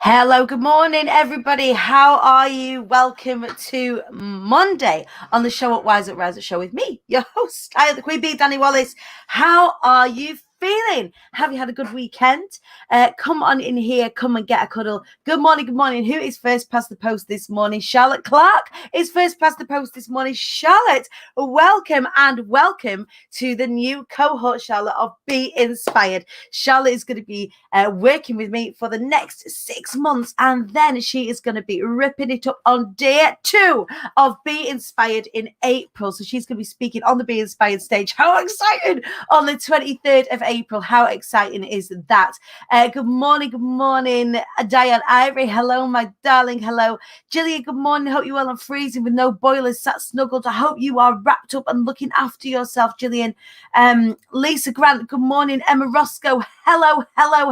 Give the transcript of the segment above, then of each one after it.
Hello, good morning, everybody. How are you? Welcome to Monday on the show at Wise Up Rise Up Show with me, your host, the Queen Bee, Dani Wallace. How are you feeling? Have you had a good weekend? Come on in here, come and get a cuddle. Good morning, good morning. Who is first past the post this morning? Charlotte Clark is first past the post this morning. Charlotte, welcome to the new cohort, Charlotte, of Be Inspired. Charlotte is going to be working with me for the next 6 months, and then she is going to be ripping it up on day 2 of Be Inspired in April. So she's going to be speaking on the Be Inspired stage. How exciting! On the 23rd of April. How exciting is that? Good morning, Diane Ivory. Hello, my darling. Hello, Gillian. Good morning. Hope you well. I'm freezing with no boilers. Sat snuggled. I hope you are wrapped up and looking after yourself, Gillian. Lisa Grant. Good morning. Emma Roscoe. Hello.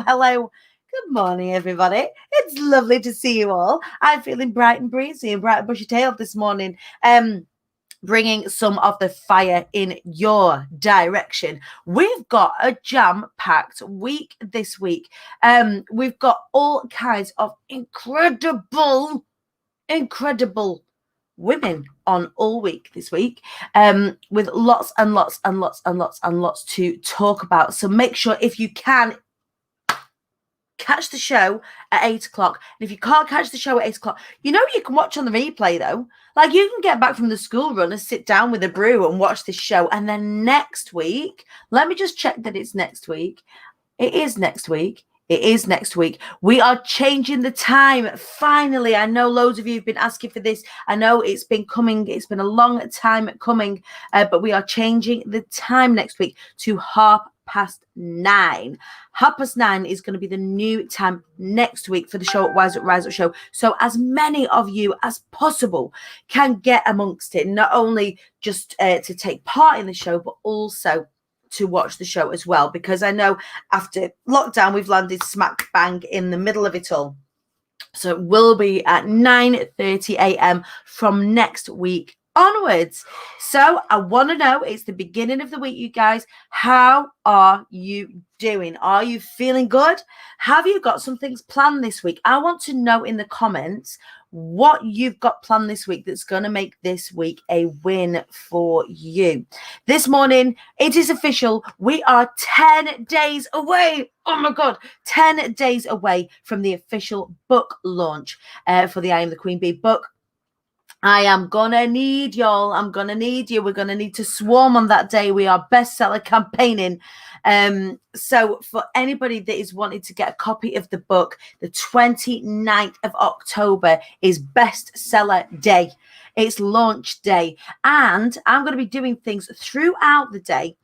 Good morning, everybody. It's lovely to see you all. I'm feeling bright and breezy and bright and bushy-tailed this morning. Bringing some of the fire in your direction. We've got a jam-packed week this week. We've got all kinds of incredible women on all week this week, with lots and lots to talk about. So make sure, if you can, catch the show at 8 o'clock. And if you can't catch the show at 8 o'clock, you can watch on the replay though. Like, you can get back from the school run and sit down with a brew and watch this show. And then next week, let me just check that it's next week. It is next week. We are changing the time. Finally, I know loads of you have been asking for this. I know it's been coming. It's been a long time coming, but we are changing the time next week to 9:30. 9:30 is going to be the new time next week for the show at Rise Up Show. So as many of you as possible can get amongst it, not only just to take part in the show, but also to watch the show as well, because I know after lockdown we've landed smack bang in the middle of it all. So it will be at 9:30 a.m. from next week onwards. So I want to know, it's the beginning of the week, you guys. How are you doing? Are you feeling good? Have you got some things planned this week? I want to know in the comments what you've got planned this week that's going to make this week a win for you. This morning, it is official. We are 10 days away. Oh my God, 10 days away from the official book launch for the I Am the Queen Bee book. I am going to need y'all. I'm going to need you. We're going to need to swarm on that day. We are bestseller campaigning. So for anybody that is wanting to get a copy of the book, the 29th of October is bestseller day. It's launch day. And I'm going to be doing things throughout the day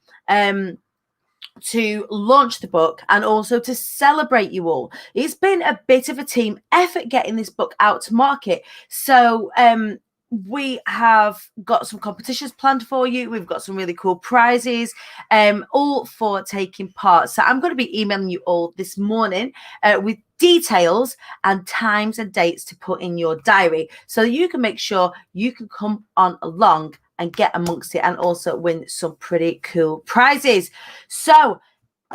to launch the book and also to celebrate you all. It's been a bit of a team effort getting this book out to market. So we have got some competitions planned for you. We've got some really cool prizes, all for taking part. So I'm going to be emailing you all this morning with details and times and dates to put in your diary so that you can make sure you can come on along and get amongst it and also win some pretty cool prizes. So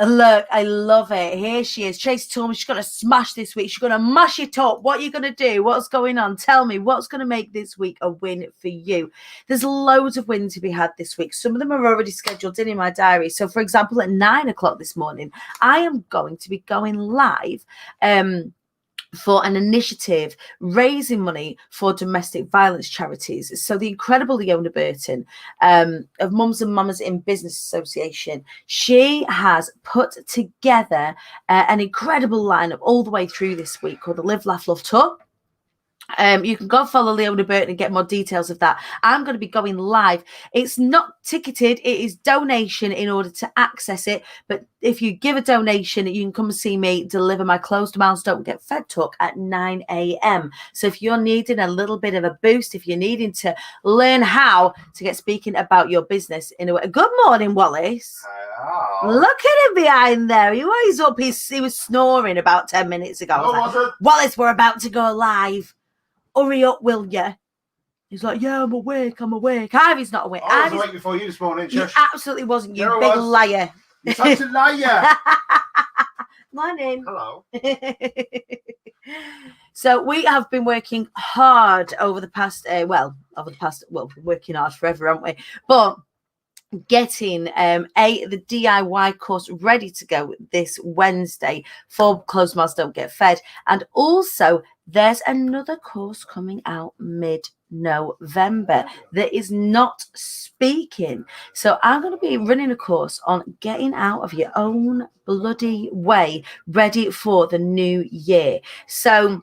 look, I love it. Here she is. Tracy told me she's going to smash this week. She's going to mash it up. What are you going to do? What's going on? Tell me what's going to make this week a win for you. There's loads of wins to be had this week. Some of them are already scheduled in my diary. So, for example, at 9 o'clock this morning, I am going to be going live for an initiative raising money for domestic violence charities. So the incredible Leona Burton of Mums and Mamas in Business Association, she has put together an incredible lineup all the way through this week called the Live, Laugh, Love Tour. You can go follow Leona Burton and get more details of that. I'm going to be going live. It's not ticketed. It is donation in order to access it. But if you give a donation, you can come and see me deliver my Closed Mouths Don't Get Fed talk at 9 a.m. So if you're needing a little bit of a boost, if you're needing to learn how to get speaking about your business in a way. Good morning, Wallace. Hello. Look at him behind there. He was up. He was snoring about 10 minutes ago. No, wasn't. Wallace, we're about to go live. Hurry up, will you? He's like, yeah, I'm awake. Ivy's not awake. I was awake before you this morning, You Josh. absolutely wasn't, you There I big was. liar. You're such a liar. Morning. Hello. So we have been working hard over the past, working hard forever, haven't we? But getting the DIY course ready to go this Wednesday for Closed Mouths Don't Get Fed. And also there's another course coming out mid-November that is not speaking. So I'm going to be running a course on getting out of your own bloody way ready for the new year. So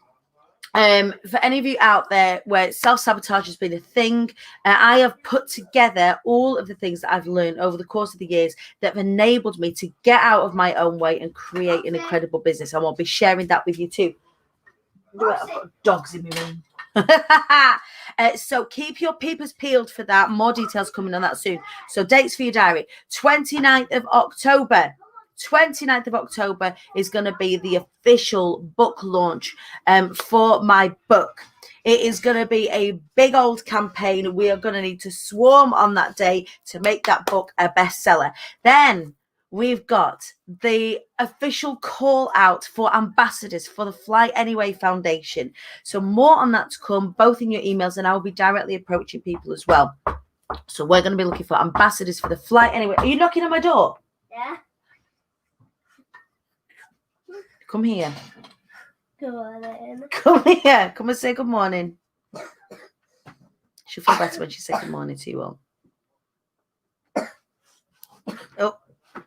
for any of you out there where self-sabotage has been a thing, I have put together all of the things that I've learned over the course of the years that have enabled me to get out of my own way and create an incredible business. I will be sharing that with you too. I've got dogs in my room. So keep your peepers peeled for that. More details coming on that soon. So dates for your diary. 29th of October. 29th of October is going to be the official book launch for my book. It is going to be a big old campaign. We are going to need to swarm on that day to make that book a bestseller. Then we've got the official call out for ambassadors for the Fly Anyway Foundation. So more on that to come, both in your emails, and I will be directly approaching people as well. So we're going to be looking for ambassadors for the Fly Anyway. Are you knocking on my door? Yeah. Come here. Good morning. Come here. Come and say good morning. She'll feel better when she says good morning to you all. Oh,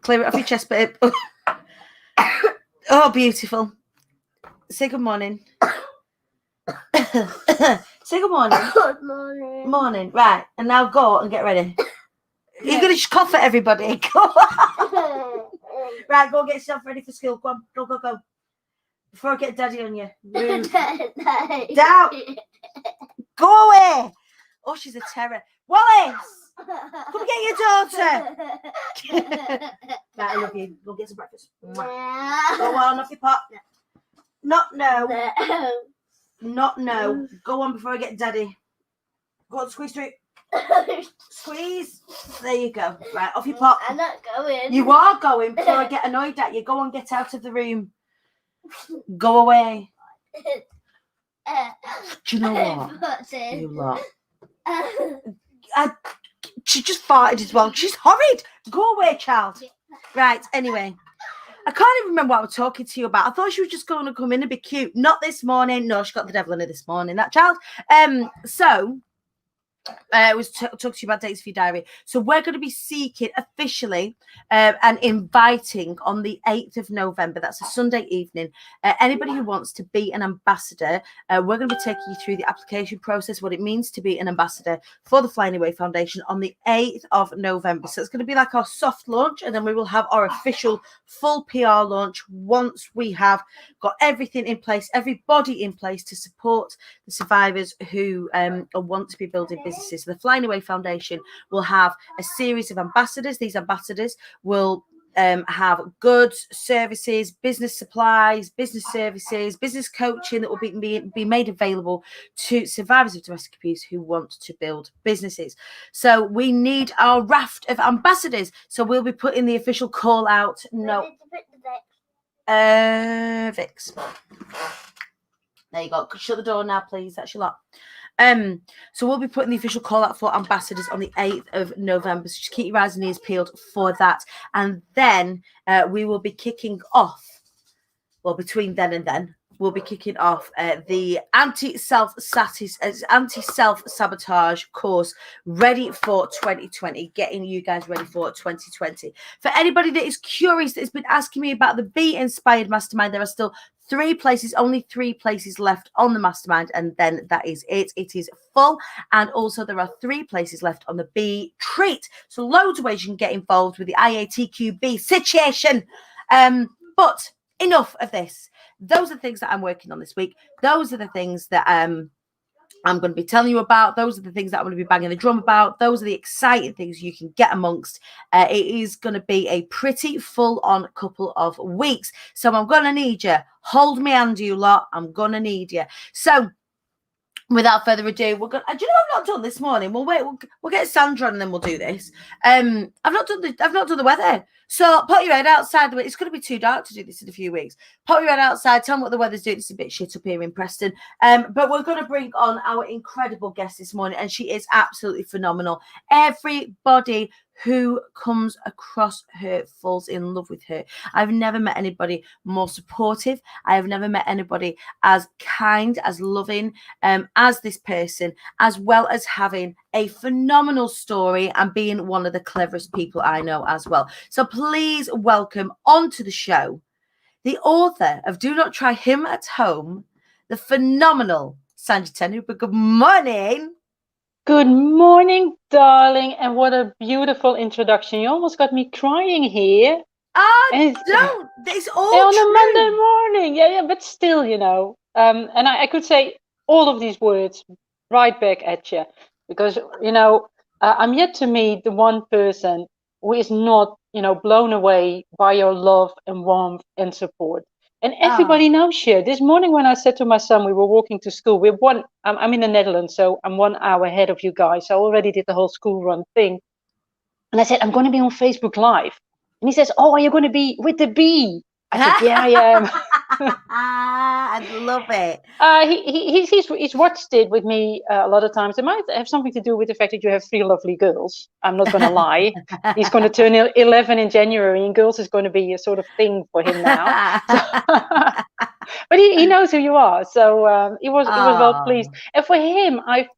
clear it off your chest, babe. Oh, beautiful. Say good morning. Say good morning. Good morning. Morning. Right. And now go and get ready. You're going to cough at everybody. Go on. Right, go get yourself ready for school. Go on. Go, go, go. Before I get daddy on you. Rude. Down. Go away. Oh, she's a terror. Wallace, come get your daughter. Right, I love you. Go get some breakfast. Go on, off your pot. Not no. Not no. Go on before I get daddy. Go on, squeeze through. Squeeze. There you go. Right, off your pot. I'm not going. You are going before I get annoyed at you. Go on, get out of the room. Go away. Do you know what? You lot. She just farted as well. She's horrid. Go away, child. Right, anyway. I can't even remember what I was talking to you about. I thought she was just going to come in and be cute. Not this morning. No, she got the devil in her this morning, that child. So I was talking to you about dates for your diary. So we're going to be seeking officially and inviting on the 8th of November. That's a Sunday evening. Anybody who wants to be an ambassador, we're going to be taking you through the application process, what it means to be an ambassador for the Fly Anyway Foundation on the 8th of November. So it's going to be like our soft launch, and then we will have our official full PR launch once we have got everything in place, everybody in place to support the survivors who want to be building businesses. So the Fly Anyway Foundation will have a series of ambassadors. These ambassadors will have goods, services, business supplies, business services, business coaching that will be made available to survivors of domestic abuse who want to build businesses. So we need our raft of ambassadors. So we'll be putting the official call out. No. Vix. There you go. Shut the door now, please. That's your lot. So we'll be putting the official call out for ambassadors on the 8th of November. So just keep your eyes and ears peeled for that. And then we will be kicking off, well, between then and then, we'll be kicking off the anti-self-sabotage course ready for 2020, getting you guys ready for 2020. For anybody that is curious, that has been asking me about the Be Inspired Mastermind, there are still only 3 places left on the mastermind, and then that is it. It is full. And also there are 3 places left on the Be Treat. So loads of ways you can get involved with the IATQB situation. But enough of this. Those are the things that I'm working on this week. Those are the things that I'm going to be telling you about. Those are the things that I'm going to be banging the drum about. Those are the exciting things you can get amongst. It is going to be a pretty full-on couple of weeks. So I'm going to need you. Hold me hand, you lot. I'm going to need you. So without further ado, we're going. Do you know what I've not done this morning? We'll wait. We'll get Sandra on and then we'll do this. I've not done the weather. So put your head outside. It's going to be too dark to do this in a few weeks. Put your head outside. Tell me what the weather's doing. It's a bit shit up here in Preston. But we're going to bring on our incredible guest this morning, and she is absolutely phenomenal. Everybody who comes across her falls in love with her. I've never met anybody more supportive. I have never met anybody as kind, as loving, as this person, as well as having a phenomenal story and being one of the cleverest people I know as well. So please welcome onto the show the author of Do Not Try Him at Home, the phenomenal Sandra Hoope. Good morning. Good morning, darling, and what a beautiful introduction. You almost got me crying here. Don't. It's all on true. a Monday morning. Yeah, but still, and I could say all of these words right back at you because, I'm yet to meet the one person who is not, blown away by your love and warmth and support. And everybody knows you. This morning when I said to my son, we were walking to school, I'm in the Netherlands, so I'm 1 hour ahead of you guys. I already did the whole school run thing. And I said, I'm going to be on Facebook Live. And he says, oh, are you going to be with the bee? I said, yeah, I am. I love it. He's watched it with me a lot of times. It might have something to do with the fact that you have 3 lovely girls. I'm not going to lie. He's going to turn 11 in January, and girls is going to be a sort of thing for him now. But he knows who you are, so he was well pleased. And for him, I've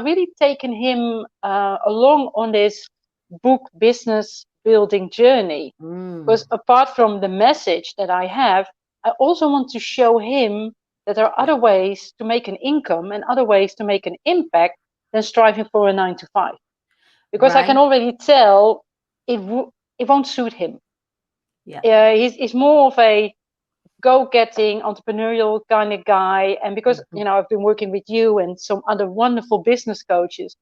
really taken him along on this book business building journey, because apart from the message that I have, I also want to show him that there are other ways to make an income and other ways to make an impact than striving for a 9-to-5, because I can already tell it won't suit him. He's more of a go-getting entrepreneurial kind of guy, and because I've been working with you and some other wonderful business coaches,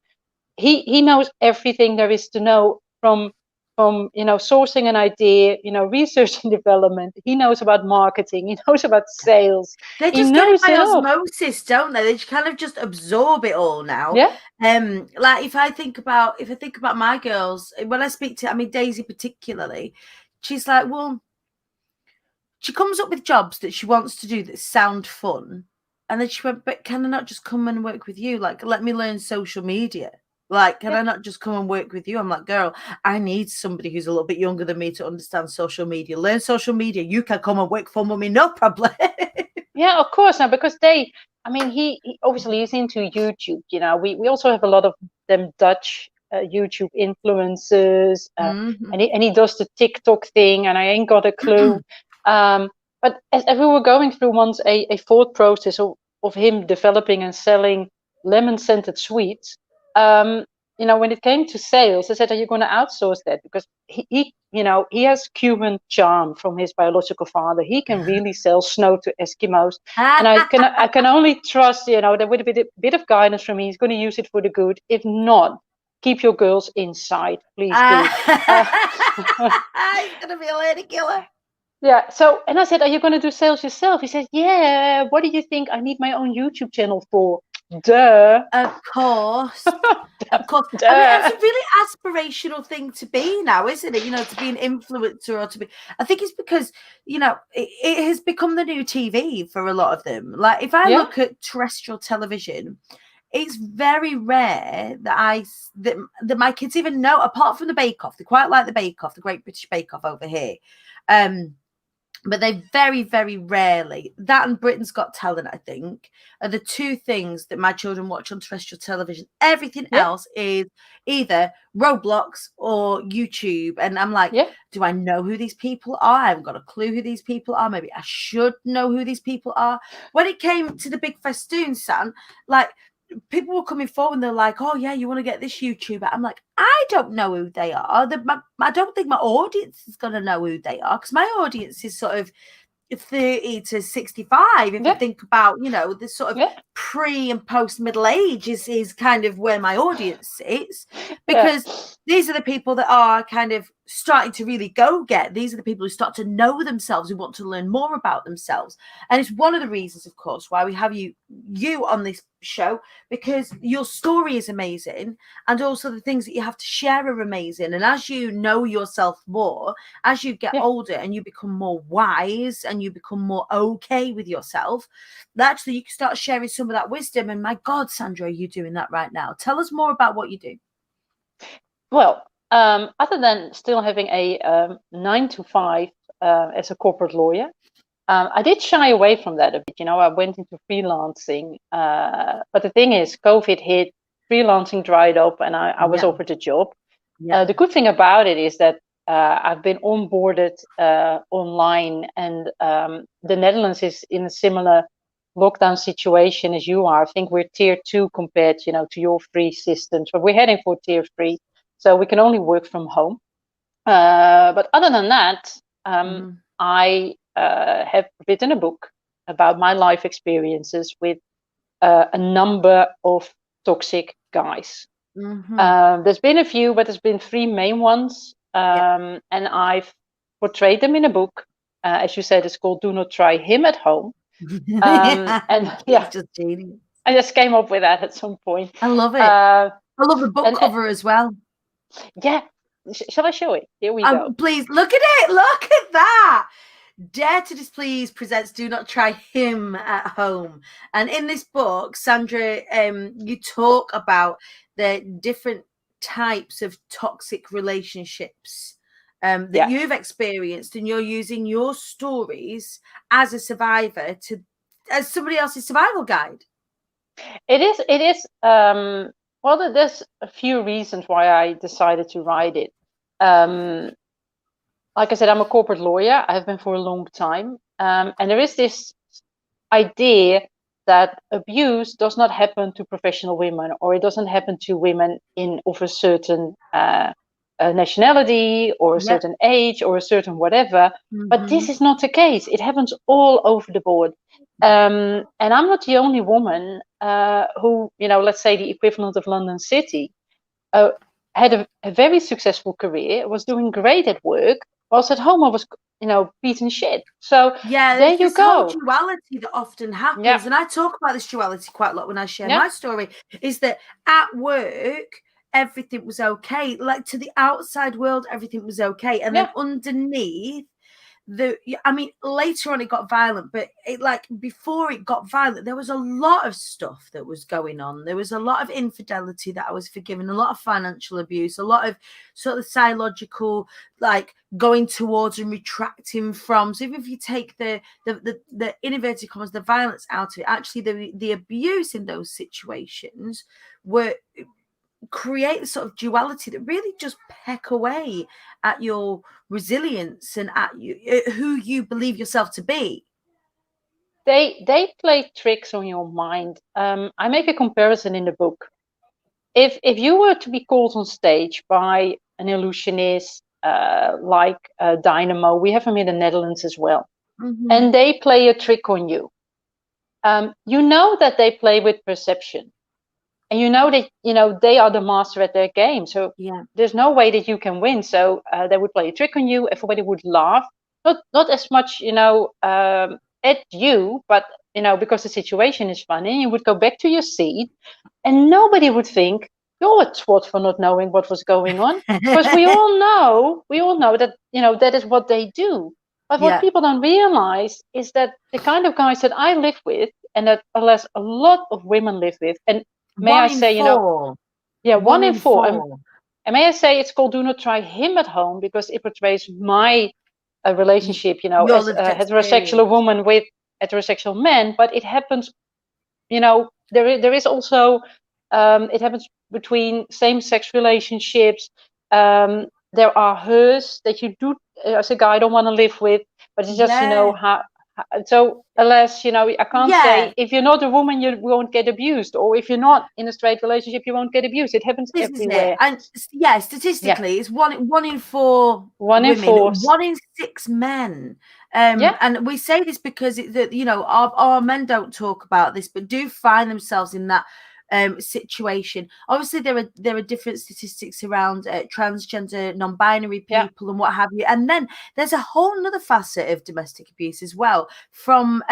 he knows everything there is to know from sourcing an idea, research and development. He knows about marketing. He knows about sales. They just get it by osmosis, don't they? They kind of just absorb it all now. Yeah. Like if I think about my girls, when I speak to, Daisy particularly, she's like, well, she comes up with jobs that she wants to do that sound fun, and then she went, but can I not just come and work with you? Like, let me learn social media. Like, can I not just come and work with you? I'm like, girl, I need somebody who's a little bit younger than me to understand social media. Learn social media. You can come and work for me, no problem. Yeah, of course. Now, because he obviously is into YouTube. We also have a lot of them Dutch YouTube influencers, and he does the TikTok thing, and I ain't got a clue. But as we were going through once a thought process of him developing and selling lemon-scented sweets, when it came to sales, I said, are you going to outsource that? Because he has Cuban charm from his biological father. He can really sell snow to Eskimos. And I can only trust, that with a bit of guidance from me, he's going to use it for the good. If not, keep your girls inside, please do. He's going to be a lady killer. Yeah. So, and I said, are you going to do sales yourself? He said, yeah. What do you think I need my own YouTube channel for? Duh. Of course. Of course. It's a really aspirational thing to be now, isn't it? To be an influencer or to be. I think it's because, it has become the new TV for a lot of them. Like, if I look at terrestrial television, it's very rare that that my kids even know, apart from the Bake Off. They quite like the Bake Off, the Great British Bake Off over here. But they very, very rarely, that and Britain's Got Talent, I think, are the 2 things that my children watch on terrestrial television. Everything else is either Roblox or YouTube. And I'm like, do I know who these people are? I haven't got a clue who these people are. Maybe I should know who these people are. When it came to the big festoon, Sam, like, people were coming forward and they're like, oh, yeah, you want to get this YouTuber? I'm like, I don't know who they are. I don't think my audience is going to know who they are, because my audience is sort of 30 to 65. If you think about, this sort of pre and post middle age is kind of where my audience sits, because these are the people that are kind of starting to really go get. These are the people who start to know themselves, who want to learn more about themselves. And it's one of the reasons, of course, why we have you on this show, because your story is amazing, and also the things that you have to share are amazing. And as you know yourself more, as you get older and you become more wise and you become more okay with yourself, actually you can start sharing some of that wisdom. And my God, Sandra, you're doing that right now. Tell us more about what you do. Well, other than still having a 9 to 5 as a corporate lawyer, I did shy away from that a bit. You know, I went into freelancing, but the thing is, COVID hit, freelancing dried up, and I was offered a job. The good thing about it is that I've been onboarded online, and the Netherlands is in a similar lockdown situation as you are. I think we're tier 2 compared, to your 3 systems, but we're heading for tier 3. So we can only work from home. But other than that, I have written a book about my life experiences with a number of toxic guys. There's been a few, but there's been 3 main ones. And I've portrayed them in a book. As you said, it's called Do Not Try Him at Home. And just genius. I just came up with that at some point. I love it. I love the book cover as well. Yeah. Shall I show it? Here we go. Please, look at it. Look at that. Dare to Displease presents Do Not Try Him at Home. And in this book, Sandra, you talk about the different types of toxic relationships that you've experienced, and you're using your stories as a survivor as somebody else's survival guide. It is. Well, there's a few reasons why I decided to write it. Like I said, I'm a corporate lawyer. I have been for a long time. And there is this idea that abuse does not happen to professional women, or it doesn't happen to women of a certain nationality or a certain age or a certain whatever. But this is not the case. It happens all over the board. And I'm not the only woman who, let's say the equivalent of London City, had a very successful career, was doing great at work, whilst at home I was, beaten shit. So there you go. Whole duality that often happens, and I talk about this duality quite a lot when I share my story, is that at work everything was okay, like to the outside world everything was okay, and then underneath, later on it got violent, but before it got violent, there was a lot of stuff that was going on. There was a lot of infidelity that I was forgiven, a lot of financial abuse, a lot of sort of psychological, going towards and retracting from. So even if you take the in inverted commas, the violence out of it, actually the abuse in those situations create a sort of duality that really just peck away at your resilience and at who you believe yourself to be. They play tricks on your mind. I make a comparison in the book. If you were to be called on stage by an illusionist like Dynamo, we have them in the Netherlands as well, and they play a trick on you, you know that they play with perception. And that, they are the master at their game. So there's no way that you can win. So they would play a trick on you. Everybody would laugh. Not as much, at you, but, because the situation is funny. You would go back to your seat and nobody would think you're a twat for not knowing what was going on. Because we all know that, that is what they do. But what people don't realize is that the kind of guys that I live with, and that alas, a lot of women live with, and may I say, 1 in 4. And may I say it's called Do Not Try Him at Home, because it portrays my relationship, as a heterosexual woman with heterosexual men. But it happens, there is also, it happens between same-sex relationships. There are hers that you do, as a guy, don't want to live with. But it's just, how. So alas, I can't say if you're not a woman you won't get abused, or if you're not in a straight relationship you won't get abused. It happens everywhere. And statistically, it's one in 4 women, 1 in 6 men. And we say this because our men don't talk about this, but do find themselves in that situation. Obviously, there are different statistics around transgender, non-binary people and what have you. And then there's a whole other facet of domestic abuse as well, from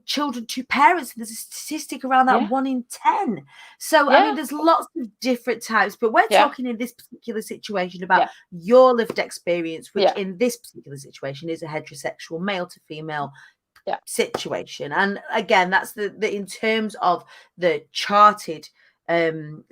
children to parents. There's a statistic around that 1 in 10. So I mean, there's lots of different types, but we're talking in this particular situation about your lived experience, which in this particular situation is a heterosexual male to female situation. And again, that's the in terms of the charted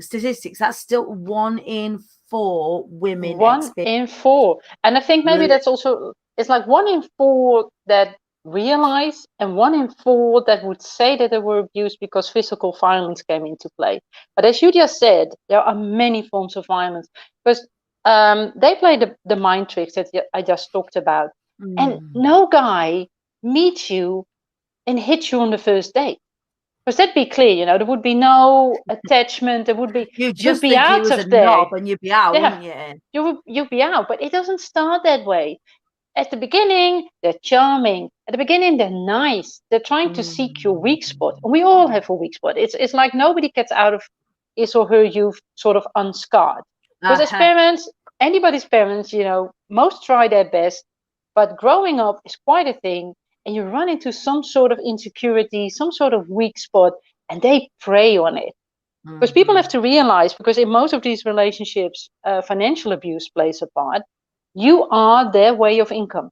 statistics, that's still 1 in 4 women. 1 in 4. And I think maybe that's also, it's like 1 in 4 that realize, and 1 in 4 that would say that they were abused because physical violence came into play. But as you just said, there are many forms of violence, because they play the mind tricks that I just talked about. And no guy meets you and hits you on the first date. Because that'd be clear, there would be no attachment. There would be you'd just be think out he was of a there, knob and you'd be out, wouldn't you? You'd be out, but it doesn't start that way. At the beginning, they're charming. At the beginning, they're nice. They're trying to seek your weak spot. And we all have a weak spot. It's like nobody gets out of his or her youth sort of unscarred. Because as parents, anybody's parents, most try their best, but growing up is quite a thing. And you run into some sort of insecurity, some sort of weak spot, and they prey on it. Because people have to realize, because in most of these relationships, financial abuse plays a part. You are their way of income.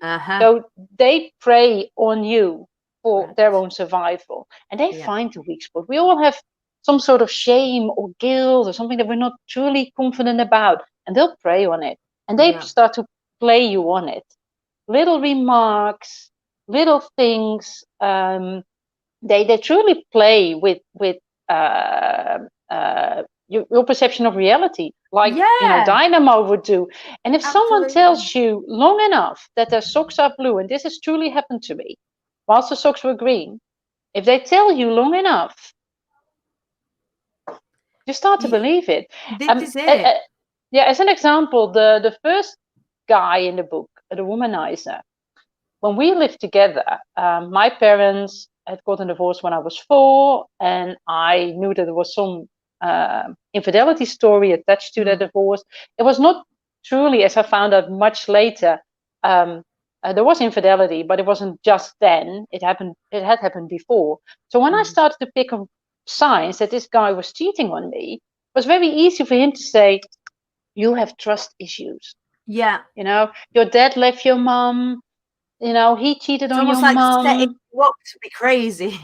So they prey on you for their own survival. And they find the weak spot. We all have some sort of shame or guilt or something that we're not truly confident about. And they'll prey on it. And they start to play you on it. Little remarks, little things. They truly play with your perception of reality, like Dynamo would do. And if someone tells you long enough that their socks are blue, and this has truly happened to me, whilst the socks were green, if they tell you long enough, you start to believe it. This is it. As an example, the first guy in the book, the womanizer, when we lived together, my parents had gotten divorced when I was 4, and I knew that there was some infidelity story attached to the divorce. It was not truly, as I found out much later, there was infidelity, but it wasn't just then. It had happened before. So when I started to pick up signs that this guy was cheating on me, it was very easy for him to say, "You have trust issues. Yeah, your dad left your mom. He cheated on your mom." Almost like setting you up to be crazy.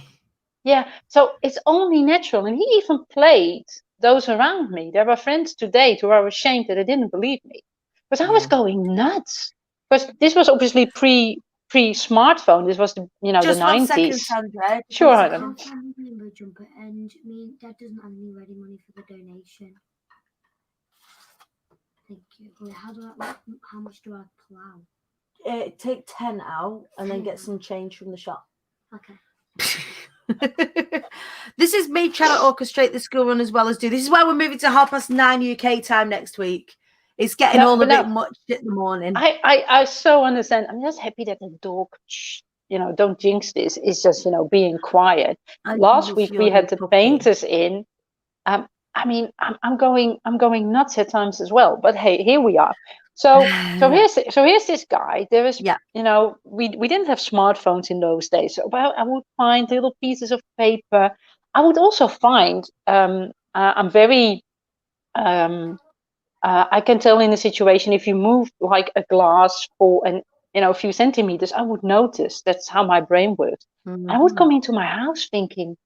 Yeah, so it's only natural. And he even played those around me. There were friends to date who were ashamed that they didn't believe me. Because I was going nuts. Because this was obviously pre-smartphone. This was the 90s. Second, Sandra. Sure, I Adam. found a rainbow jumper, and me Dad doesn't have any ready money for the donation. Thank you. Wait, how much do I plow? Take 10 out and then get some change from the shop. Okay. This is me trying to orchestrate the school run as well as do. This is why we're moving to 9:30 UK time next week. It's getting a bit much in the morning. I so understand. I'm just happy that the dog, don't jinx this, is just, being quiet. Last week we had the painters in. I'm going nuts at times as well. But hey, here we are. So here's this guy. There is, we didn't have smartphones in those days. So I would find little pieces of paper. I would also find, I'm very, I can tell in a situation, if you move like a glass for a few centimeters, I would notice. That's how my brain works. I would come into my house thinking,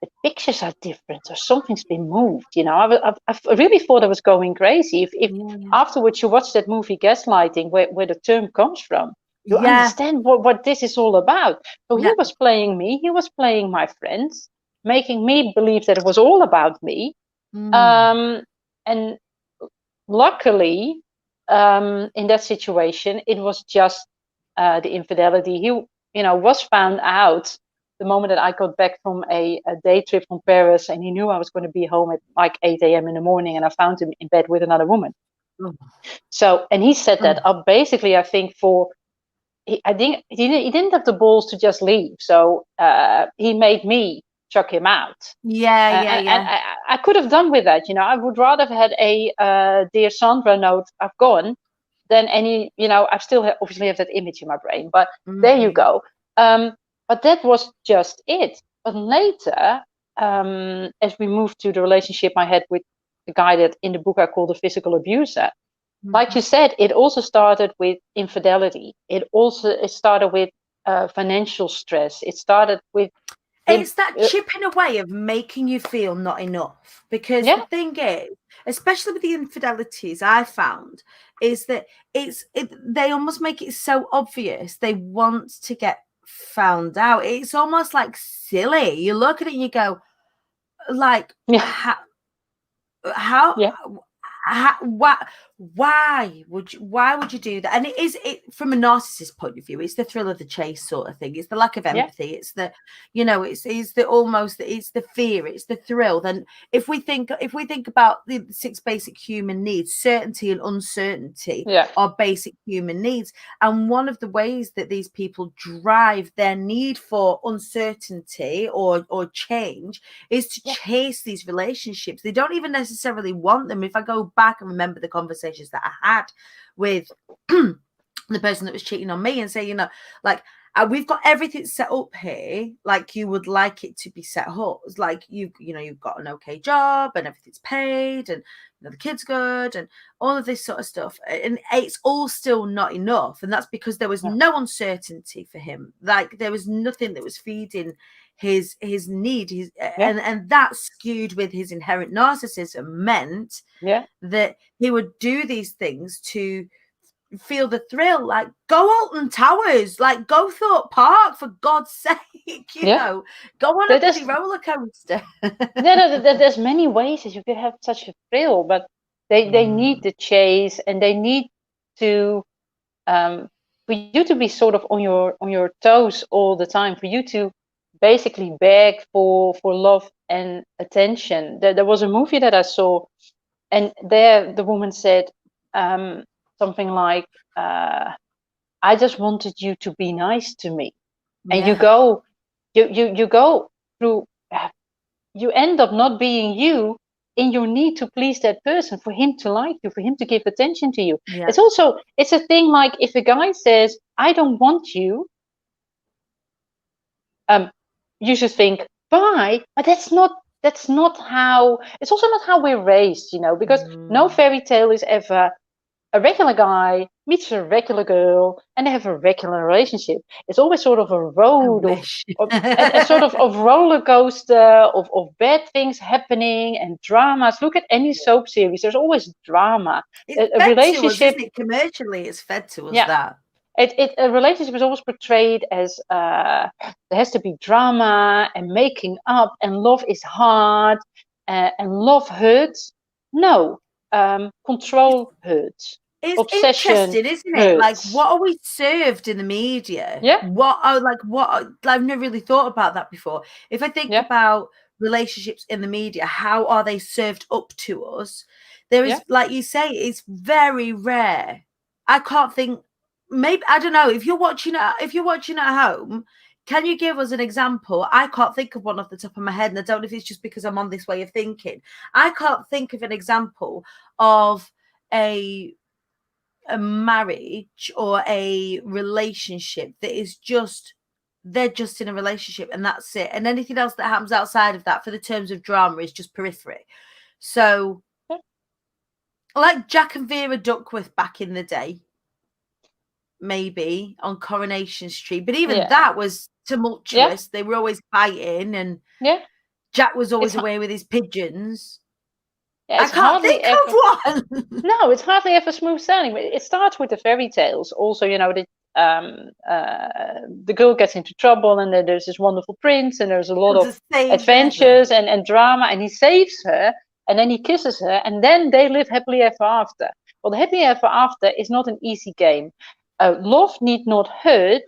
the pictures are different, or something's been moved. I really thought I was going crazy. If afterwards you watch that movie Gaslighting, where the term comes from, you understand what this is all about. So he was playing me, he was playing my friends, making me believe that it was all about me. And luckily, in that situation, it was just the infidelity. He, was found out the moment that I got back from a day trip from Paris, and he knew I was going to be home at like 8 a.m. in the morning, and I found him in bed with another woman. So, and he set that up basically, I think, I think he didn't have the balls to just leave. So he made me chuck him out. Yeah, And I could have done with that. I would rather have had a Dear Sandra note, I've gone, than any, I still obviously have that image in my brain, but there you go. But that was just it. But later, as we moved to the relationship I had with the guy that in the book I call the physical abuser, like you said, it also started with infidelity. It started with financial stress. It started with it's that chipping away of making you feel not enough. Because the thing is, especially with the infidelities, I found is that they almost make it so obvious they want to get found out. It's almost like silly. You look at it and you go, like, how why would you do that? And it from a narcissist point of view, it's the thrill of the chase sort of thing. It's the lack of empathy. It's the it's the fear, it's the thrill. Then if we think about the 6 basic human needs, certainty and uncertainty are basic human needs. And one of the ways that these people drive their need for uncertainty or change is to chase these relationships. They don't even necessarily want them. If I go back and remember the conversations that I had with the person that was cheating on me and say, like, we've got everything set up here like you would like it to be set up. It's like you've got an okay job and everything's paid and the kid's good and all of this sort of stuff, and it's all still not enough. And that's because there was no uncertainty for him. Like there was nothing that was feeding his need, and that skewed with his inherent narcissism meant that he would do these things to feel the thrill, like go Alton Towers, like go Thorpe Park, for God's sake, go on a bloody roller coaster. There's many ways that you could have such a thrill, but they need the chase, and they need to for you to be sort of on your toes all the time, for you to basically beg for love and attention. There was a movie that I saw, and there the woman said something like, I just wanted you to be nice to me. And you go through, you end up not being you in your need to please that person, for him to like you, for him to give attention to you. It's a thing like, if a guy says, I don't want you, you should think, bye. But that's not how, it's also not how we're raised, because no fairy tale is ever a regular guy meets a regular girl and they have a regular relationship. It's always sort of a road a sort of roller coaster of bad things happening and dramas. Look at any soap series. There's always drama. It's a relationship, to us, commercially, it's fed to us that. A relationship is always portrayed as there has to be drama and making up, and love is hard and love hurts. No, control hurts. It's obsession interesting, isn't it? Like, what are we served in the media? I've never really thought about that before. If I think about relationships in the media, how are they served up to us? There is, like you say, it's very rare. I can't think. Maybe, I don't know, if you're watching at home, can you give us an example? I can't think of one off the top of my head, and I don't know if it's just because I'm on this way of thinking. I can't think of an example of a marriage or a relationship that is they're just in a relationship and that's it, and anything else that happens outside of that for the terms of drama is just periphery. So like Jack and Vera Duckworth back in the day, maybe on Coronation Street, but even that was tumultuous. They were always fighting, and Jack was always away with his pigeons. I can't think of one. No, it's hardly ever smooth sailing. It starts with the fairy tales. Also, the girl gets into trouble, and then there's this wonderful prince, and there's a lot of adventures and drama, and he saves her, and then he kisses her, and then they live happily ever after. Well, the happily ever after is not an easy game. Love need not hurt,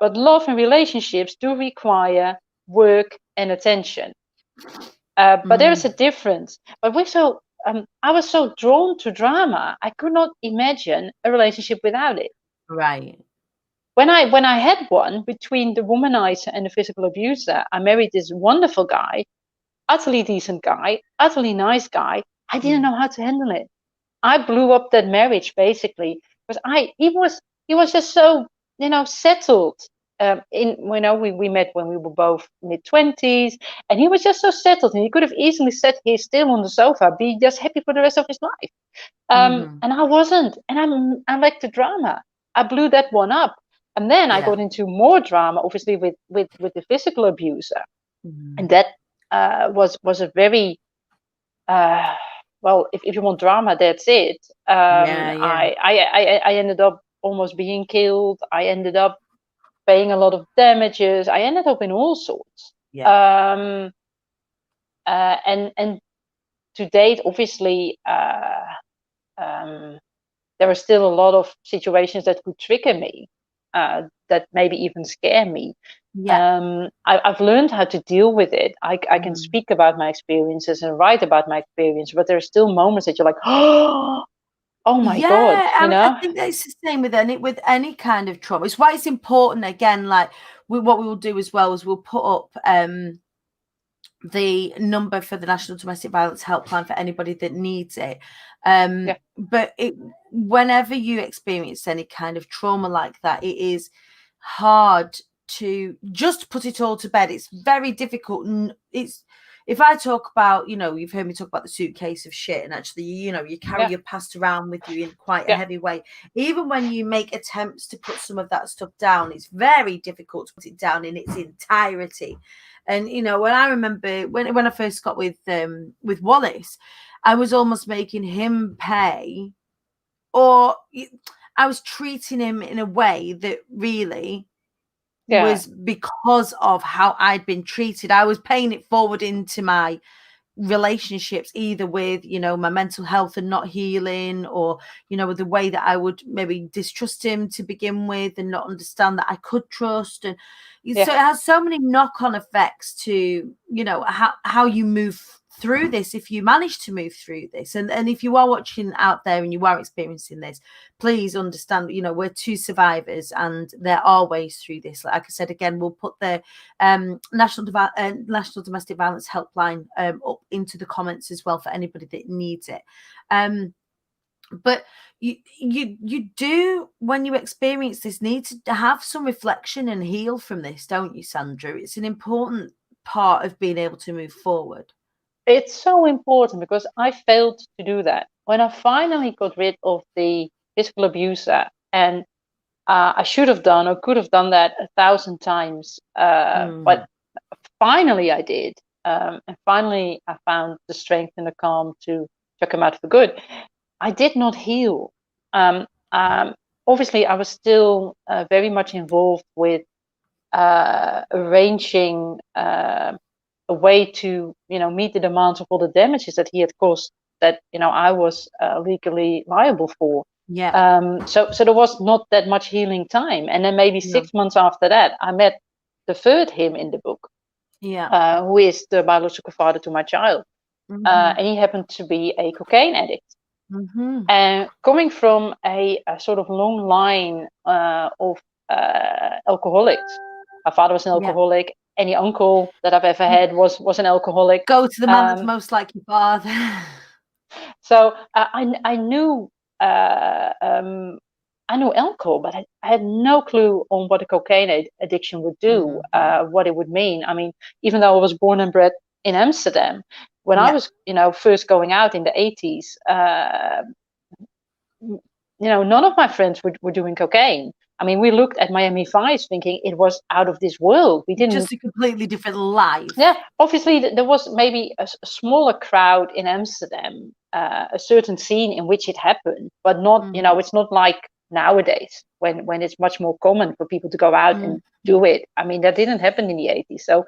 but love and relationships do require work and attention. But there is a difference. But I was so drawn to drama, I could not imagine a relationship without it. Right. when I had one between the womanizer and the physical abuser, I married this wonderful guy, utterly decent guy, utterly nice guy. I didn't know how to handle it. I blew up that marriage basically because he was just so settled. We met when we were both mid-20s, and he was just so settled, and he could have easily sat here still on the sofa, be just happy for the rest of his life. And I wasn't, and I like the drama. I blew that one up, and then I got into more drama, obviously with the physical abuser, and that was a very well, if you want drama, that's it. I ended up almost being killed. I ended up paying a lot of damages. I ended up in all sorts. And to date, obviously, there are still a lot of situations that could trigger me, that maybe even scare me. I've learned how to deal with it. I can speak about my experiences and write about my experience, but there are still moments that you're like, oh my God, I think that's the same with any kind of trauma. It's why it's important, again, like what we will do as well is we'll put up the number for the National Domestic Violence Helpline for anybody that needs it. But whenever you experience any kind of trauma like that, it is hard to just put it all to bed. It's very difficult. If I talk about, you've heard me talk about the suitcase of shit, and actually, you carry your past around with you in quite a heavy way. Even when you make attempts to put some of that stuff down, it's very difficult to put it down in its entirety. And when I remember when I first got with Wallace, I was almost making him pay, or I was treating him in a way that really was because of how I'd been treated. I was paying it forward into my relationships, either with my mental health and not healing, or with the way that I would maybe distrust him to begin with and not understand that I could trust. And so it has so many knock-on effects to how you move through this, if you manage to move through this. And if you are watching out there and you are experiencing this, please understand, we're two survivors and there are ways through this. Like I said, again, we'll put the National Domestic Violence Helpline up into the comments as well for anybody that needs it. But you do, when you experience this, need to have some reflection and heal from this, don't you, Sandra? It's an important part of being able to move forward. It's so important, because I failed to do that. When I finally got rid of the physical abuser, and I should have done or could have done that 1,000 times, but finally I did. And finally I found the strength and the calm to chuck him out for good. I did not heal. Obviously, I was still very much involved with arranging a way to meet the demands of all the damages that he had caused, that I was legally liable for. So there was not that much healing time, and then maybe 6 months after that, I met the third him in the book, who is the biological father to my child, and he happened to be a cocaine addict. And coming from a sort of long line of alcoholics, my father was an alcoholic. Any uncle that I've ever had was an alcoholic. Go to the man that's most like your father. So I knew alcohol, but I had no clue on what a cocaine addiction would do, what it would mean. I mean, even though I was born and bred in Amsterdam, when I was first going out in the 80s, none of my friends were doing cocaine. I mean, we looked at Miami Vice thinking it was out of this world. We didn't, just a completely different life. Yeah, obviously there was maybe a smaller crowd in Amsterdam, a certain scene in which it happened, but not, it's not like nowadays when it's much more common for people to go out and do it. I mean, that didn't happen in the 80s. So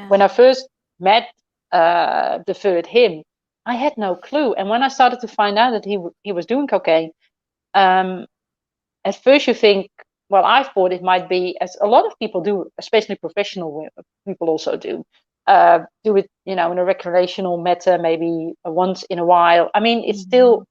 when I first met the third him, I had no clue. And when I started to find out that he was doing cocaine, at first you think, well, I thought it might be, as a lot of people do, especially professional people also do it, in a recreational matter, maybe once in a while. I mean, it's still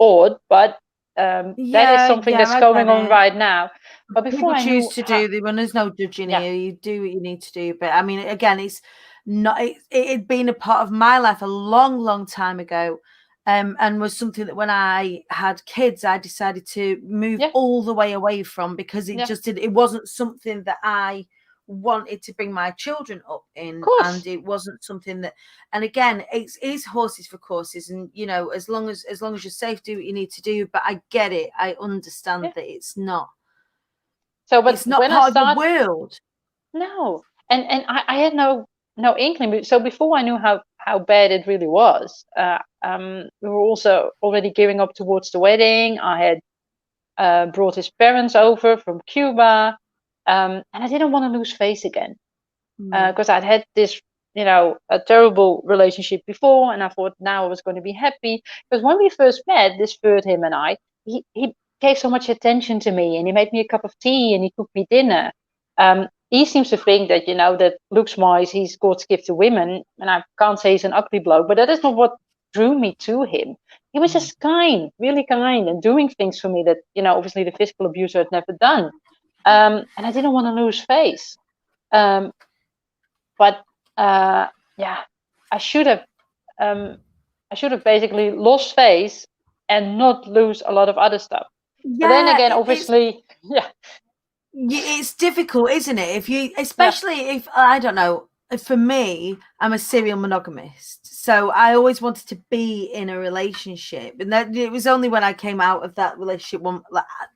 odd, but That is something that's I going get on it. right now. But before People I knew choose to do them, and there's no judging here. You do what you need to do. But I mean, again, it's not. It had been a part of my life a long, long time ago, and was something that when I had kids, I decided to move all the way away from, because it just did. It wasn't something that I wanted to bring my children up in, and it wasn't something that. And again, it is horses for courses, and you know, as long as you're safe, do what you need to do. But I get it. I understand that it's not. So, but it's not when part of the world. No, and I had no inkling. So before I knew how bad it really was, we were also already gearing up towards the wedding. I had brought his parents over from Cuba, and I didn't want to lose face again, because I'd had this, a terrible relationship before, and I thought now I was going to be happy. Because when we first met, this third him and I, he gave so much attention to me, and he made me a cup of tea, and he cooked me dinner. He seems to think that, that looks-wise, he's God's gift to women, and I can't say he's an ugly bloke, but that is not what drew me to him. He was just kind, really kind, and doing things for me that, obviously the physical abuser had never done. And I didn't want to lose face. But I should have basically lost face and not lose a lot of other stuff. But then again, obviously, it's difficult, isn't it? If you, especially if, I don't know, for me, I'm a serial monogamist, so I always wanted to be in a relationship, and that it was only when I came out of that relationship,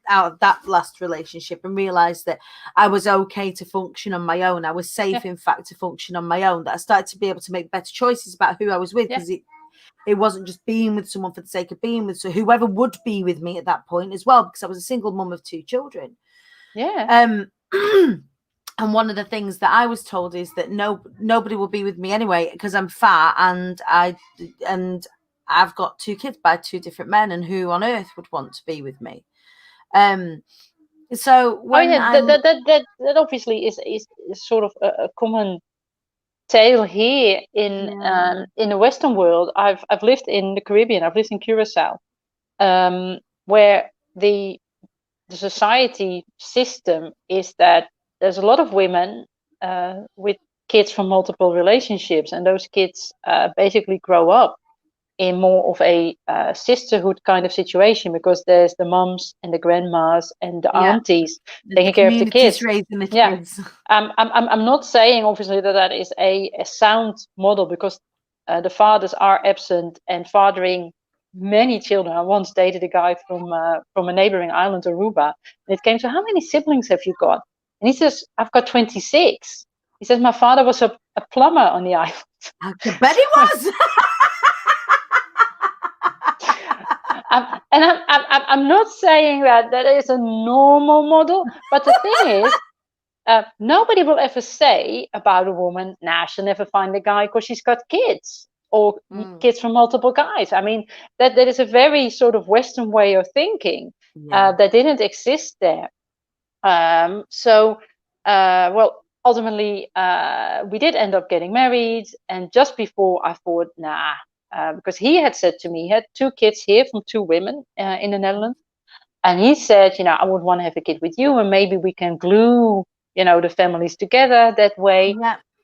out of that last relationship, and realized that I was okay to function on my own. I was safe, in fact, to function on my own. That I started to be able to make better choices about who I was with, because it wasn't just being with someone for the sake of being with, so whoever would be with me at that point as well, because I was a single mum of 2 children. And one of the things that I was told is that nobody will be with me anyway, because I'm fat and I've got 2 kids by 2 different men, and who on earth would want to be with me? So when that obviously is sort of a common tale here in the Western world. I've lived in the Caribbean. I've lived in Curacao, where the society system is that there's a lot of women with kids from multiple relationships, and those kids basically grow up in more of a sisterhood kind of situation, because there's the mums and the grandmas and the aunties taking care of the kids. Raising the kids. I'm not saying obviously that is a sound model, because the fathers are absent and fathering many children. I once dated a guy from a neighboring island, Aruba, and it came to, how many siblings have you got? And he says, I've got 26. He says, my father was a plumber on the island. I bet he was. I'm not saying that is a normal model, but the thing is, nobody will ever say about a woman, nah, she'll never find a guy because she's got kids, or kids from multiple guys. I mean, that is a very sort of Western way of thinking that didn't exist there. Ultimately, we did end up getting married, and just before I thought, nah, because he had said to me, he had 2 kids here from 2 women in the Netherlands, and he said, I would want to have a kid with you, and maybe we can glue, the families together that way.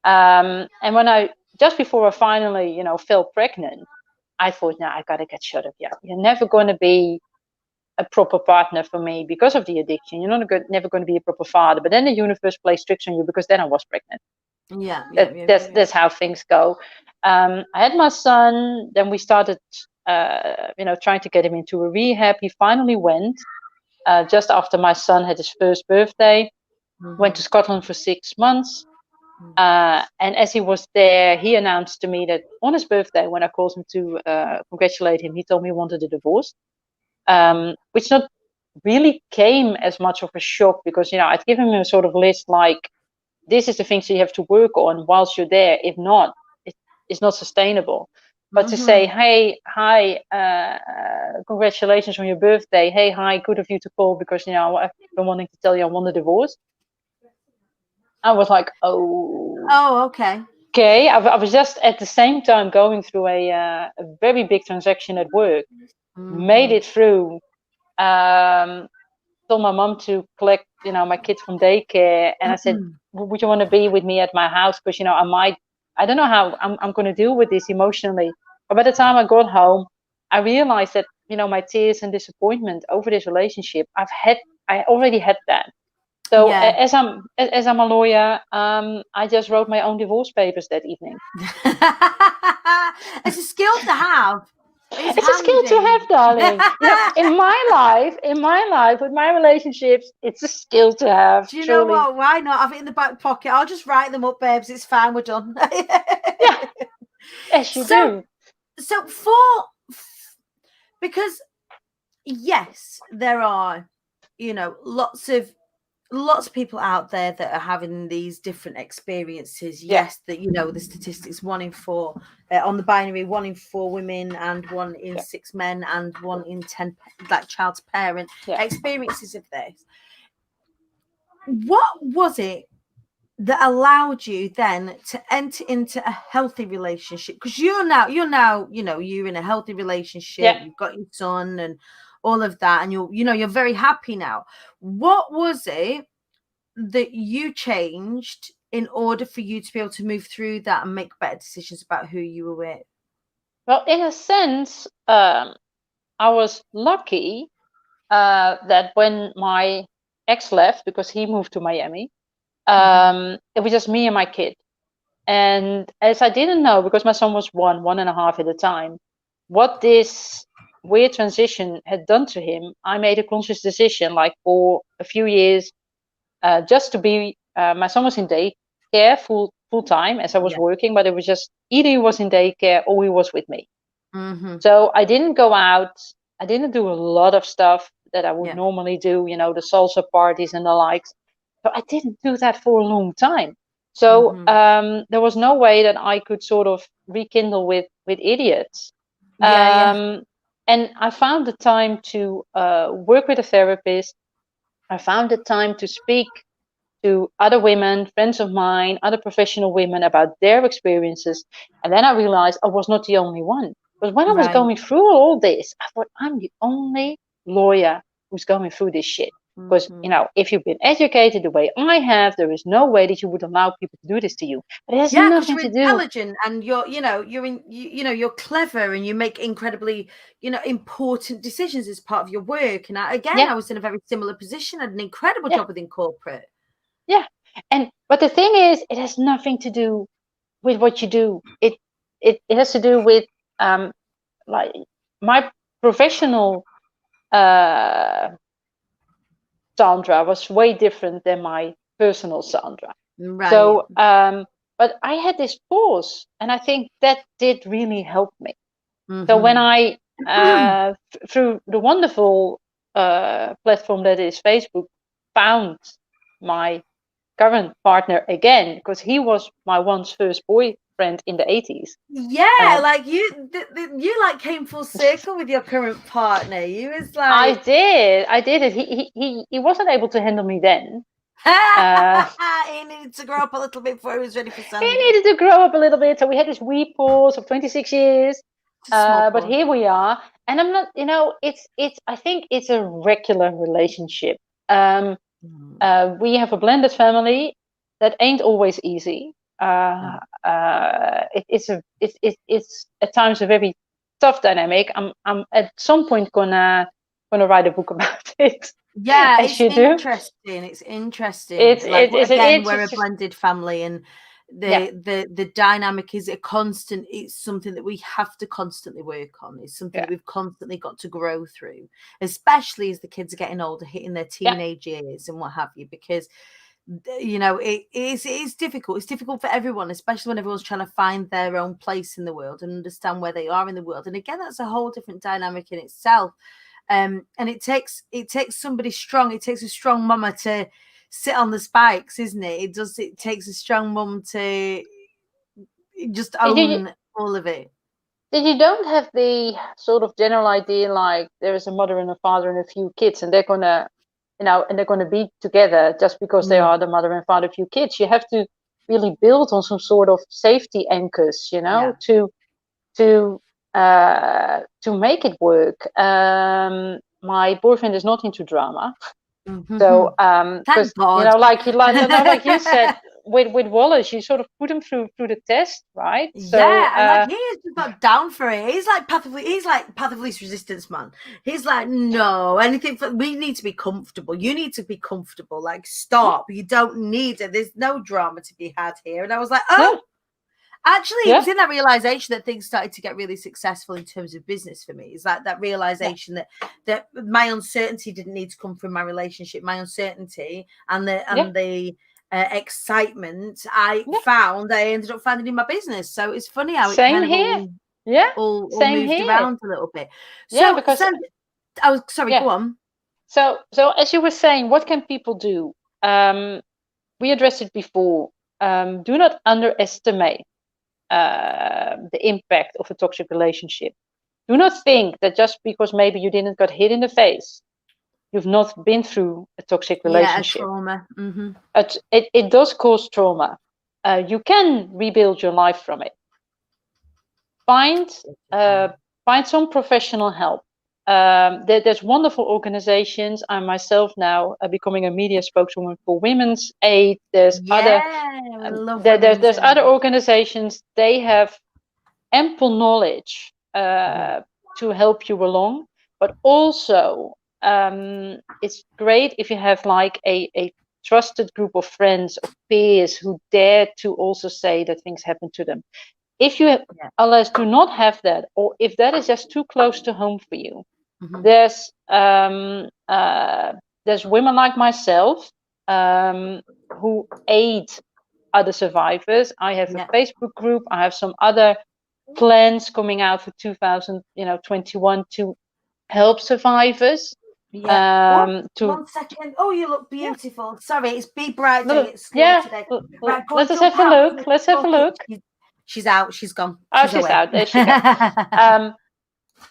And when just before I finally, fell pregnant, I thought, I gotta get shut of you. You're never going to be a proper partner for me because of the addiction. You're never going to be a proper father. But then the universe plays tricks on you, because then I was pregnant. That's how things go. I had my son. Then we started, trying to get him into a rehab. He finally went just after my son had his first birthday. Went to Scotland for 6 months. And as he was there, he announced to me that on his birthday, when I called him to congratulate him, he told me he wanted a divorce. Which not really came as much of a shock, because I'd given him a sort of list, like, this is the things you have to work on whilst you're there. If not, it's not sustainable. But to say, hey, hi, congratulations on your birthday. Hey, hi, good of you to call, because I've been wanting to tell you I want a divorce. I was like, okay. Okay, I was just at the same time going through a very big transaction at work. Made it through, told my mom to collect, my kids from daycare, and I said, would you want to be with me at my house? Because I don't know how I'm going to deal with this emotionally. But by the time I got home, I realized that my tears and disappointment over this relationship, I already had that. So Yeah. as I'm a lawyer, I just wrote my own divorce papers that evening. It's a skill to have. It's a skill to have, darling. In my life, with my relationships, it's a skill to have. Do you truly. know what? Why not have it in the back pocket? I'll just write them up, babes. It's fine. We're done. Yeah, yes, you do. So because yes, there are, lots of people out there that are having these different experiences. Yes, that the statistics 1 in 4 on the binary, 1 in 4 women and 1 in 6 men and 1 in 10 like child's parent experiences of this. What was it that allowed you then to enter into a healthy relationship? Because you're now you're in a healthy relationship. You've got your son and all of that, and you're very happy now. What was it that you changed in order for you to be able to move through that and make better decisions about who you were with? Well, in a sense, I was lucky that when my ex left, because he moved to Miami, it was just me and my kid. And as I didn't know, because my son was 1.5 at the time, what this weird transition had done to him, I made a conscious decision, like for a few years, just to be. My son was in daycare full time as I was working, but it was just either he was in daycare or he was with me. So I didn't go out. I didn't do a lot of stuff that I would normally do, the salsa parties and the likes. So I didn't do that for a long time. So there was no way that I could sort of rekindle with idiots. And I found the time to work with a therapist. I found the time to speak to other women, friends of mine, other professional women about their experiences. And then I realized I was not the only one. But when I was going through all this, I thought, I'm the only lawyer who's going through this shit. Because, if you've been educated the way I have, there is no way that you would allow people to do this to you. But it has nothing to do. You're intelligent and you're clever and you make incredibly, important decisions as part of your work. And I was in a very similar position. I had an incredible job within corporate. Yeah. But the thing is, it has nothing to do with what you do. It has to do with like my professional Sandra was way different than my personal Sandra. Right. So but I had this pause, and I think that did really help me. So when I through the wonderful platform that is Facebook, found my current partner again, because he was my once first boyfriend in the 80s. Like you like came full circle with your current partner. You was like, I did it. He wasn't able to handle me then. He needed to grow up a little bit before he was ready for Sandra. He needed to grow up a little bit, so we had this wee pause of 26 years. But here we are, and I'm not, it's I think it's a regular relationship. We have a blended family that ain't always easy. It's at times a very tough dynamic. I'm at some point gonna write a book about it. Yeah, as it's you do. interesting. It's interesting. We're a blended family, and the dynamic is a constant. It's something that we have to constantly work on. It's something that we've constantly got to grow through, especially as the kids are getting older, hitting their teenage years and what have you, because it is difficult. It's difficult for everyone, especially when everyone's trying to find their own place in the world and understand where they are in the world. And again, that's a whole different dynamic in itself. And it takes somebody strong. It takes a strong mama to sit on the spikes, isn't it? It takes a strong mum to just own all of it. You don't have the sort of general idea, like there is a mother and a father and a few kids, and they're gonna and they're gonna be together just because they are the mother and father of a few kids. You have to really build on some sort of safety anchors, to make it work. my boyfriend is not into drama. Mhm. So, Thank because God. like you said, with Wallace, you sort of put him through the test, right? So, Yeah, and like he is just not down for it. He's like path of least resistance, man. He's like, no, anything we need to be comfortable. You need to be comfortable. Like, stop. You don't need it. There's no drama to be had here. And I was like, oh. Actually, it was in that realization that things started to get really successful in terms of business for me. It's like that realization that my uncertainty didn't need to come from my relationship. My uncertainty and the excitement I ended up finding in my business. So it's funny how it kind of all moved around a little bit. So, because go on. So as you were saying, what can people do? We addressed it before. Do not underestimate the impact of a toxic relationship. Do not think that just because maybe you didn't get hit in the face, you've not been through a toxic relationship. Yeah, trauma. Mm-hmm. It does cause trauma. You can rebuild your life from it. Find some professional help. There's wonderful organizations. I'm myself now becoming a media spokeswoman for Women's Aid. There's other organizations. They have ample knowledge to help you along, but also it's great if you have like a trusted group of friends or peers who dare to also say that things happen to them. If you alas do not have that, or if that is just too close to home for you, there's women like myself who aid other survivors. I have a Facebook group. I have some other plans coming out for 2021 to help survivors. One second. Oh, you look beautiful. Sorry, it's Be Bright Day at school today. Right, let's have a look. Let's have a look. She's out. She's gone. She's out. There she goes.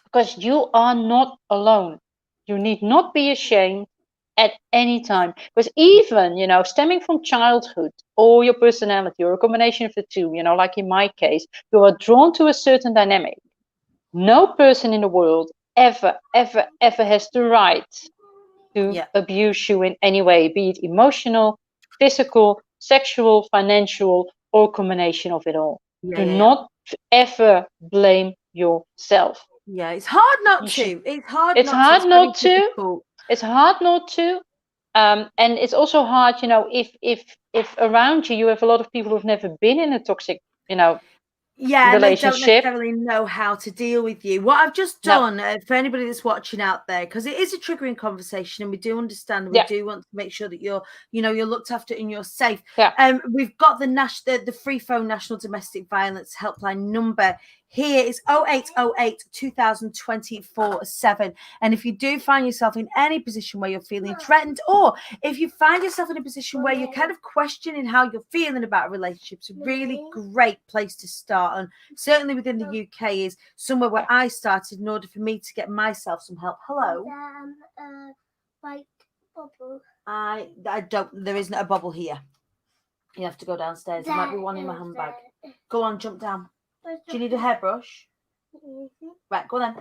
Because you are not alone. You need not be ashamed at any time. Because even, stemming from childhood or your personality or a combination of the two, like in my case, you are drawn to a certain dynamic. No person in the world ever has the right to abuse you in any way, be it emotional, physical, sexual, financial, or combination of it all. Do not ever blame yourself. Yeah, it's hard not to. It's hard not to. It's hard not to. And it's also hard, if around you have a lot of people who've never been in a toxic, and they don't necessarily know how to deal with you. What I've just done for anybody that's watching out there, because it is a triggering conversation, and we do understand, we do want to make sure that you're looked after and you're safe. We've got the free phone National Domestic Violence Helpline number. Here is 0808 2024-7. And if you do find yourself in any position where you're feeling threatened, or if you find yourself in a position where you're kind of questioning how you're feeling about a relationship, it's a really great place to start. And certainly within the UK is somewhere where I started in order for me to get myself some help. Hello? Like bubble. I don't, there isn't a bubble here. You have to go downstairs. There might be one in my handbag. Go on, jump down. Do you need a hairbrush? Mm-hmm. Right, go then.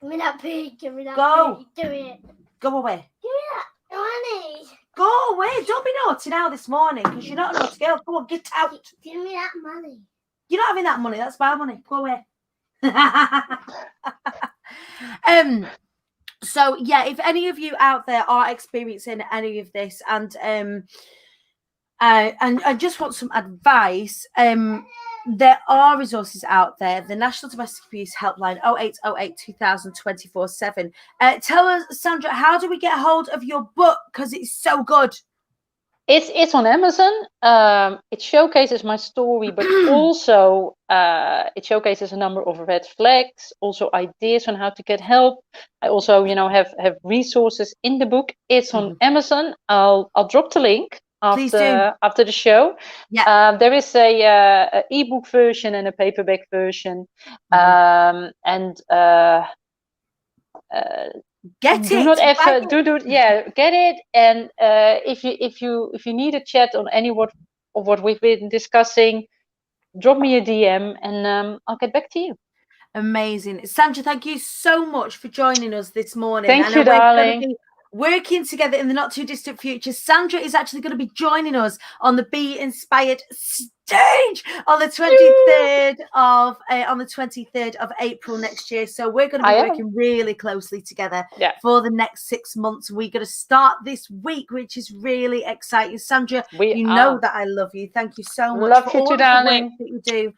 Give me that pig. Give me that pig. Do it. Go away. Give me that money. Go away. Don't be naughty now this morning, because you're not a naughty girl. Go on, get out. Give me that money. You're not having that money. That's my money. Go away. So yeah, if any of you out there are experiencing any of this and I just want some advice, there are resources out there. The National Domestic Abuse Helpline, 0808 2024-7. Tell us, Sandra, how do we get hold of your book? Because it's so good. It's on Amazon. It showcases my story, but also it showcases a number of red flags, also ideas on how to get help. I also, have resources in the book. It's on Amazon. I'll drop the link after the show. There is a ebook version and a paperback version. Get it. And if you need a chat on any of what we've been discussing, drop me a DM and I'll get back to you. Amazing. Sandra, thank you so much for joining us this morning. Thank you, We're going darling. to be working together in the not too distant future. Sandra is actually going to be joining us on the Be Inspired stage on the 23rd of April next year. So we're going to be working really closely together for the next 6 months. We're going to start this week, which is really exciting. Sandra, know that I love you. Thank you so much for all of the work that you do.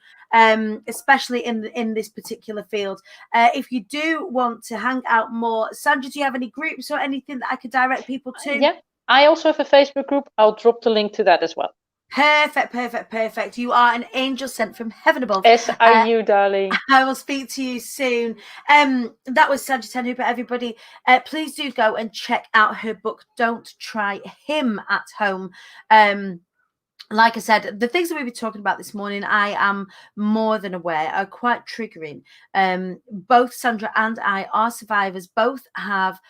Especially in this particular field. If you do want to hang out more, Sandra, do you have any groups or anything that I could direct people to? Yeah, I also have a Facebook group. I'll drop the link to that as well. Perfect. You are an angel sent from heaven above. As are you, darling. I will speak to you soon. That was Sandra Hoope, everybody. Please do go and check out her book, Don't Try Him at Home. Like I said, the things that we've been talking about this morning, I am more than aware, are quite triggering. Both Sandra and I are survivors. Both have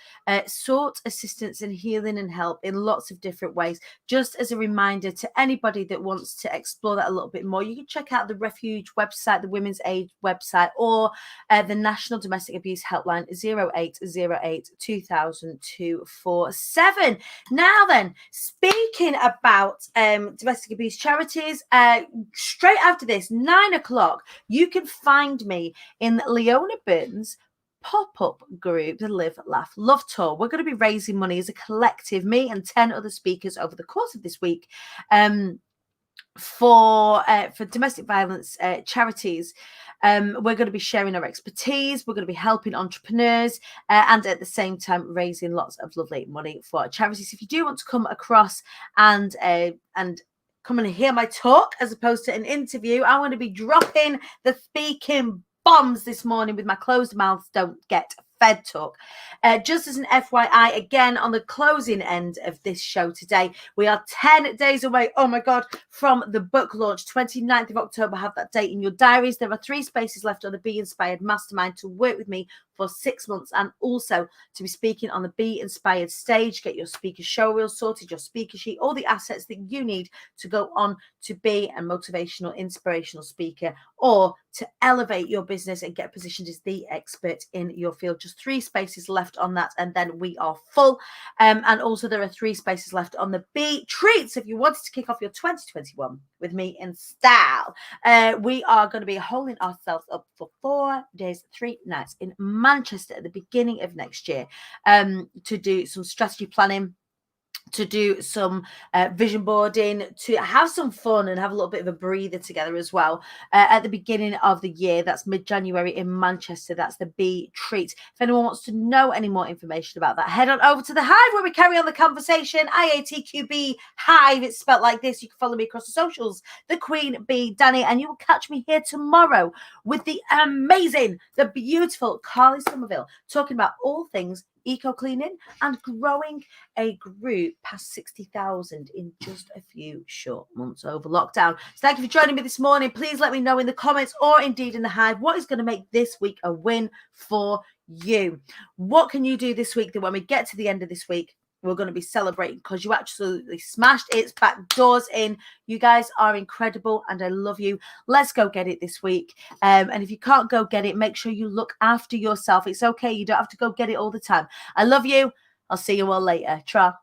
sought assistance and healing and help in lots of different ways. Just as a reminder to anybody that wants to explore that a little bit more, you can check out the Refuge website, the Women's Aid website, or the National Domestic Abuse Helpline 0808 2000 247. Now then, speaking about domestic abuse charities, straight after this, 9 o'clock, you can find me in Leona Burton's pop-up group, the Live, Laugh, Love Tour. We're going to be raising money as a collective, me and 10 other speakers over the course of this week, for domestic violence charities. We're going to be sharing our expertise. We're going to be helping entrepreneurs and at the same time raising lots of lovely money for charities. If you do want to come across and come and hear my talk as opposed to an interview, I'm going to be dropping the speaking bombs this morning with my closed mouths don't get fed talk. Just as an FYI, again, on the closing end of this show today, we are 10 days away, oh my God, from the book launch. 29th of October, have that date in your diaries. There are 3 spaces left on the Be Inspired Mastermind to work with me for 6 months, and also to be speaking on the Be Inspired stage. Get your speaker show reel sorted, your speaker sheet, all the assets that you need to go on to be a motivational, inspirational speaker, or to elevate your business and get positioned as the expert in your field. Just 3 spaces left on that, and then we are full. And also there are 3 spaces left on the Be Treats. If you wanted to kick off your 2021 with me in style, we are going to be holding ourselves up for 4 days, 3 nights in Manchester at the beginning of next year, to do some strategy planning, to do some vision boarding, to have some fun and have a little bit of a breather together as well at the beginning of the year. That's mid-January in Manchester. That's the Be Treat. If anyone wants to know any more information about that, head on over to the Hive where we carry on the conversation. IATQB Hive. It's spelled like this. You can follow me across the socials, the Queen Bee Dani, and you will catch me here tomorrow with the amazing, the beautiful Carly Somerville, talking about all things eco-cleaning and growing a group past 60,000 in just a few short months over lockdown. So thank you for joining me this morning. Please let me know in the comments or indeed in the Hive what is going to make this week a win for you. What can you do this week that when we get to the end of this week, we're going to be celebrating because you absolutely smashed its back doors in. You guys are incredible and I love you. Let's go get it this week. And if you can't go get it, make sure you look after yourself. It's okay. You don't have to go get it all the time. I love you. I'll see you all later. Tra.